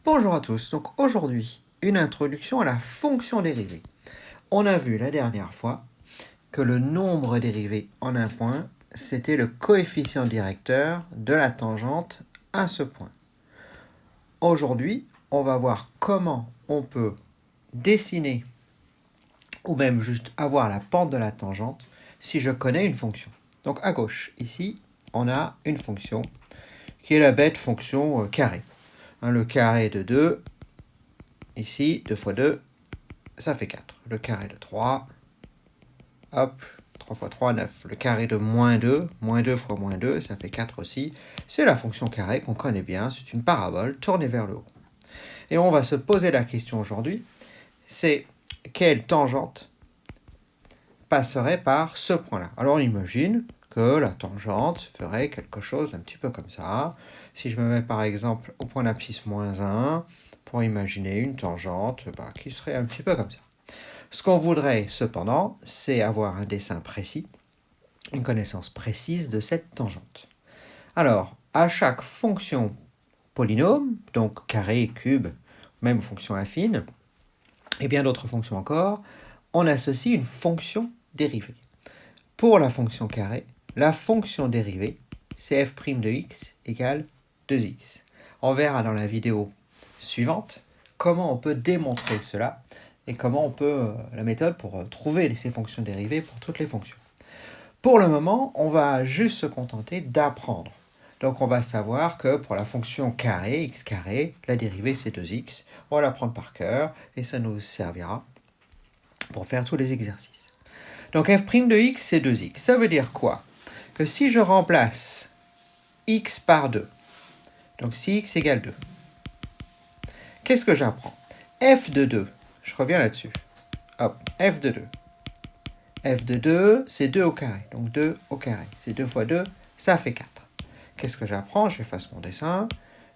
Bonjour à tous, donc aujourd'hui, une introduction à la fonction dérivée. On a vu la dernière fois que le nombre dérivé en un point, c'était le coefficient directeur de la tangente à ce point. Aujourd'hui, on va voir comment on peut dessiner ou même juste avoir la pente de la tangente si je connais une fonction. Donc à gauche, ici, on a une fonction qui est la bête fonction carré. Le carré de 2, ici, 2 fois 2, ça fait 4. Le carré de 3, hop, 3 fois 3, 9. Le carré de moins 2 fois moins 2, ça fait 4 aussi. C'est la fonction carré qu'on connaît bien, c'est une parabole tournée vers le haut. Et on va se poser la question aujourd'hui, c'est quelle tangente passerait par ce point-là. Alors on imagine que la tangente ferait quelque chose un petit peu comme ça. Si je me mets par exemple au point d'abscisse moins 1, pour imaginer une tangente qui serait un petit peu comme ça. Ce qu'on voudrait cependant, c'est avoir un dessin précis, une connaissance précise de cette tangente. Alors, à chaque fonction polynôme, donc carré, cube, même fonction affine, et bien d'autres fonctions encore, on associe une fonction dérivée. Pour la fonction carré, la fonction dérivée, c'est f' de x égale 2x. On verra dans la vidéo suivante comment on peut démontrer cela et comment on peut, la méthode pour trouver ces fonctions dérivées pour toutes les fonctions. Pour le moment, on va juste se contenter d'apprendre. Donc on va savoir que pour la fonction carré, x carré, la dérivée c'est 2x. On va l'apprendre par cœur et ça nous servira pour faire tous les exercices. Donc f' de x c'est 2x. Ça veut dire quoi? Que si je remplace x par 2, donc si x égale 2, qu'est-ce que j'apprends? F de 2, je reviens là-dessus. Hop, f de 2. F de 2, c'est 2 au carré. Donc 2 au carré. C'est 2 fois 2, ça fait 4. Qu'est-ce que j'apprends? Je fasse mon dessin.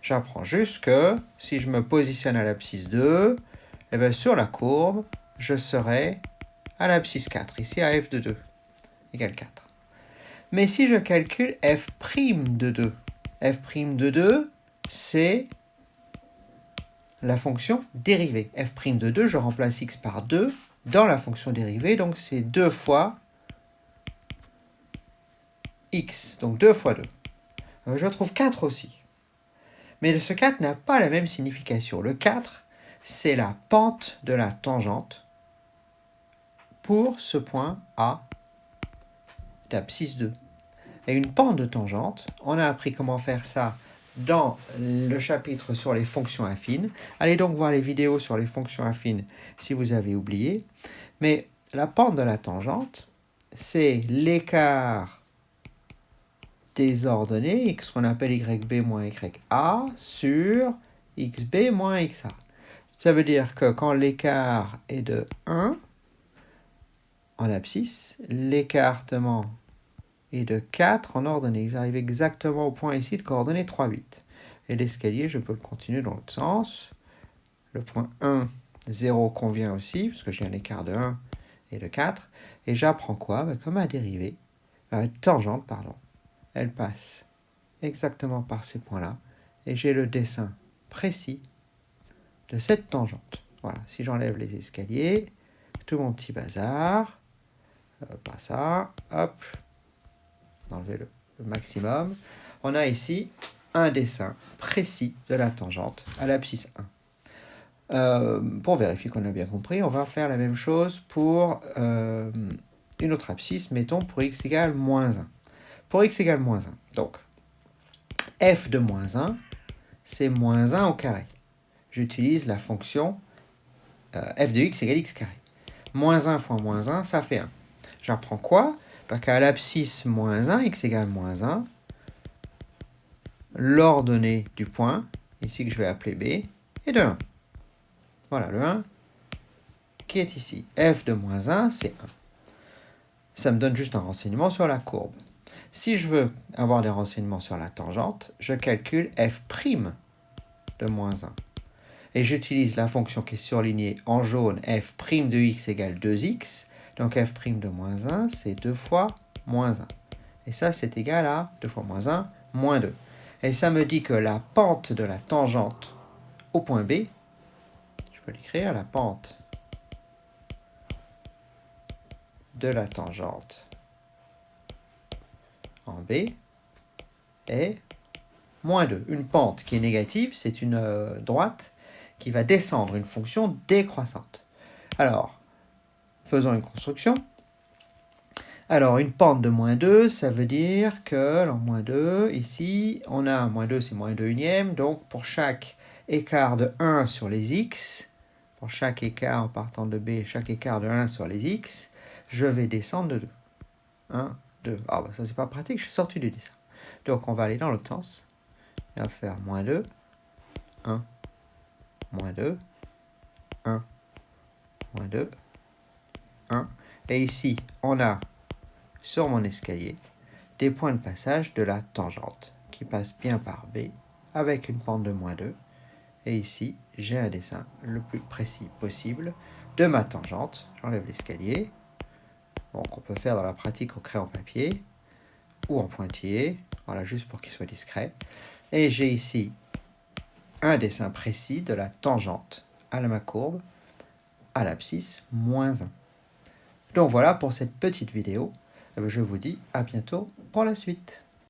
J'apprends juste que si je me positionne à l'abscisse 2, eh bien sur la courbe, je serai à l'abscisse 4, ici à f de 2, égale 4. Mais si je calcule f' de 2, f' de 2, c'est la fonction dérivée. f' de 2, je remplace x par 2 dans la fonction dérivée, donc c'est 2 fois x, donc 2 fois 2. Je trouve 4 aussi. Mais ce 4 n'a pas la même signification. Le 4, c'est la pente de la tangente pour ce point A d'abscisse 2. Et une pente de tangente, on a appris comment faire ça dans le chapitre sur les fonctions affines. Allez donc voir les vidéos sur les fonctions affines si vous avez oublié. Mais la pente de la tangente, c'est l'écart des ordonnées, ce qu'on appelle YB moins YA, sur XB moins XA. Ça veut dire que quand l'écart est de 1 en abscisse, l'écartement est de 4 en ordonnée. J'arrive exactement au point ici de coordonnée 3, 8. Et l'escalier, je peux le continuer dans l'autre sens. Le point 1, 0 convient aussi, parce que j'ai un écart de 1 et de 4. Et j'apprends quoi? Comme ma dérivée, tangente, pardon, elle passe exactement par ces points-là. Et j'ai le dessin précis de cette tangente. Voilà, si j'enlève les escaliers, tout mon petit bazar, pas ça, hop, enlever le maximum. On a ici un dessin précis de la tangente à l'abscisse 1. Pour vérifier qu'on a bien compris, on va faire la même chose pour une autre abscisse, mettons pour x égale moins 1. Pour x égale moins 1, donc f de moins 1, c'est moins 1 au carré. J'utilise la fonction f de x égale x carré. Moins 1 fois moins 1, ça fait 1. J'apprends quoi? Qu'à l'abscisse moins 1, x égale moins 1, l'ordonnée du point, ici que je vais appeler B, est de 1. Voilà, le 1 qui est ici. F de moins 1, c'est 1. Ça me donne juste un renseignement sur la courbe. Si je veux avoir des renseignements sur la tangente, je calcule f' de moins 1. Et j'utilise la fonction qui est surlignée en jaune, f' de x égale 2x. Donc f' de moins 1, c'est 2 fois moins 1. Et ça, c'est égal à 2 fois moins 1, moins 2. Et ça me dit que la pente de la tangente au point B, je peux l'écrire, la pente de la tangente en B est moins 2. Une pente qui est négative, c'est une droite qui va descendre, une fonction décroissante. Alors, faisons une construction. Alors, une pente de moins 2, ça veut dire que, alors, moins 2, ici, on a moins 2, c'est moins 2 unième, donc pour chaque écart de 1 sur les x, pour chaque écart en partant de B, chaque écart de 1 sur les x, je vais descendre de 2. 1, 2. Ah, bah, ça, c'est pas pratique, je suis sorti du dessin. Donc, on va aller dans l'autre sens. On va faire moins 2, 1, moins 2, 1, moins 2, 1. Et ici, on a, sur mon escalier, des points de passage de la tangente qui passe bien par B avec une pente de moins 2. Et ici, j'ai un dessin le plus précis possible de ma tangente. J'enlève l'escalier. Donc on peut faire dans la pratique au crayon papier ou en pointillé. Voilà, juste pour qu'il soit discret. Et j'ai ici un dessin précis de la tangente à ma courbe à l'abscisse moins 1. Donc voilà pour cette petite vidéo. Je vous dis à bientôt pour la suite.